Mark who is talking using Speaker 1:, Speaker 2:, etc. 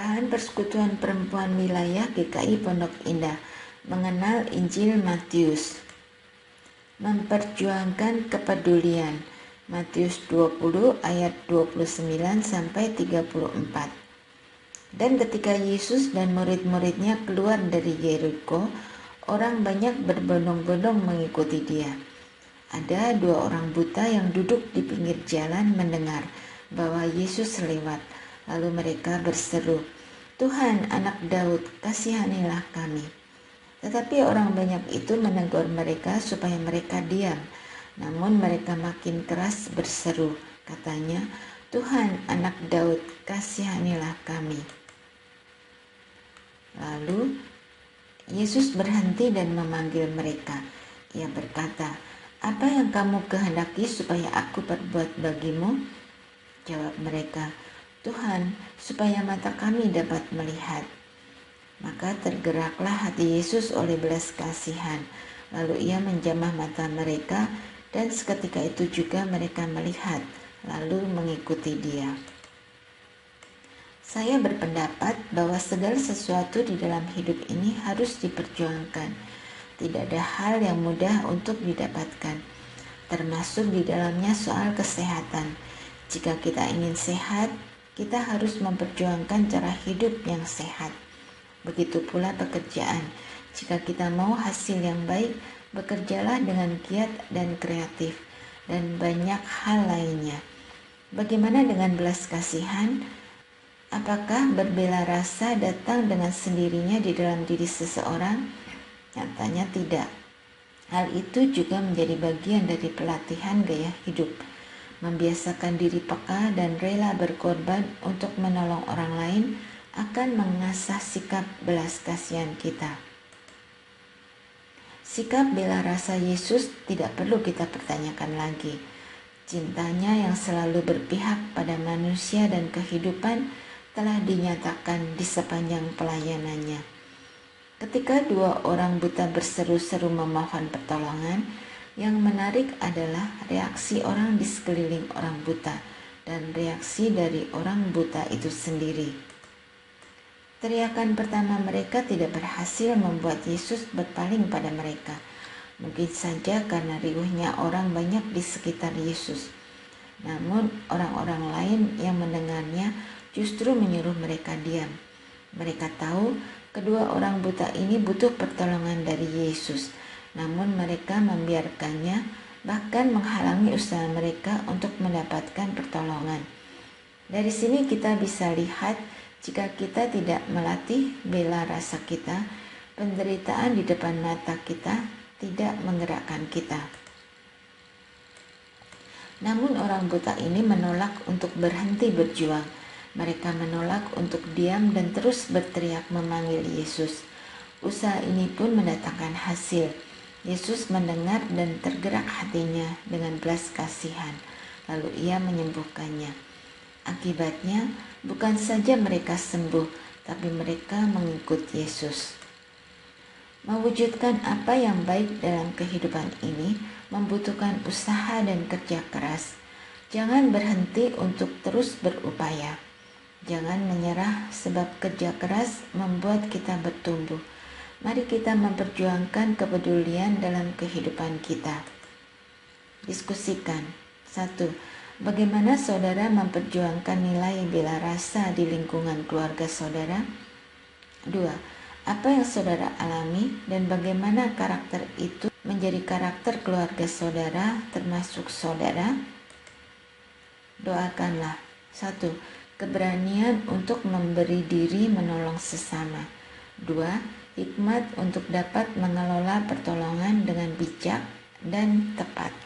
Speaker 1: Bahan Persekutuan Perempuan Wilayah GKI Pondok Indah mengenal Injil Matius. Memperjuangkan kepedulian. Matius 20 ayat 29 sampai 34. Dan ketika Yesus dan murid-muridnya keluar dari Yeriko, orang banyak berbondong-bondong mengikuti dia. Ada 2 orang buta yang duduk di pinggir jalan mendengar bahwa Yesus lewat. Lalu mereka berseru, "Tuhan, Anak Daud, kasihanilah kami." Tetapi orang banyak itu menegur mereka supaya mereka diam. Namun mereka makin keras berseru, katanya, "Tuhan, Anak Daud, kasihanilah kami." Lalu Yesus berhenti dan memanggil mereka. Ia berkata, "Apa yang kamu kehendaki supaya aku perbuat bagimu?" Jawab mereka, "Tuhan, supaya mata kami dapat melihat." Maka tergeraklah hati Yesus oleh belas kasihan. Lalu ia menjamah mata mereka, dan seketika itu juga mereka melihat, lalu mengikuti dia. Saya berpendapat bahwa segala sesuatu di dalam hidup ini harus diperjuangkan. Tidak ada hal yang mudah untuk didapatkan, termasuk di dalamnya soal kesehatan. Jika kita ingin sehat, kita harus memperjuangkan cara hidup yang sehat. Begitu pula pekerjaan. Jika kita mau hasil yang baik, bekerjalah dengan giat dan kreatif, dan banyak hal lainnya. Bagaimana dengan belas kasihan? Apakah berbela rasa datang dengan sendirinya di dalam diri seseorang? Nyatanya tidak. Hal itu juga menjadi bagian dari pelatihan gaya hidup. Membiasakan diri peka dan rela berkorban untuk menolong orang lain akan mengasah sikap belas kasihan kita. Sikap bela rasa Yesus tidak perlu kita pertanyakan lagi. Cintanya yang selalu berpihak pada manusia dan kehidupan telah dinyatakan di sepanjang pelayanannya. Ketika 2 orang buta berseru-seru memohon pertolongan, yang menarik adalah reaksi orang di sekeliling orang buta dan reaksi dari orang buta itu sendiri. Teriakan pertama mereka tidak berhasil membuat Yesus berpaling pada mereka. Mungkin saja karena riuhnya orang banyak di sekitar Yesus. Namun orang-orang lain yang mendengarnya justru menyuruh mereka diam. Mereka tahu kedua orang buta ini butuh pertolongan dari Yesus, namun mereka membiarkannya, bahkan menghalangi usaha mereka untuk mendapatkan pertolongan. Dari sini kita bisa lihat, jika kita tidak melatih bela rasa kita, penderitaan di depan mata kita tidak menggerakkan kita. Namun orang buta ini menolak untuk berhenti berjuang. Mereka menolak untuk diam dan terus berteriak memanggil Yesus. Usaha ini pun mendatangkan hasil. Yesus mendengar dan tergerak hatinya dengan belas kasihan. Lalu ia menyembuhkannya. Akibatnya, bukan saja mereka sembuh, tapi mereka mengikut Yesus. Mewujudkan apa yang baik dalam kehidupan ini membutuhkan usaha dan kerja keras. Jangan berhenti untuk terus berupaya. Jangan menyerah, sebab kerja keras membuat kita bertumbuh. Mari kita memperjuangkan kepedulian dalam kehidupan kita. Diskusikan. 1. Bagaimana saudara memperjuangkan nilai bela rasa di lingkungan keluarga saudara? 2. Apa yang saudara alami dan bagaimana karakter itu menjadi karakter keluarga saudara termasuk saudara? Doakanlah. 1. Keberanian untuk memberi diri menolong sesama. 2. Hikmat untuk dapat mengelola pertolongan dengan bijak dan tepat.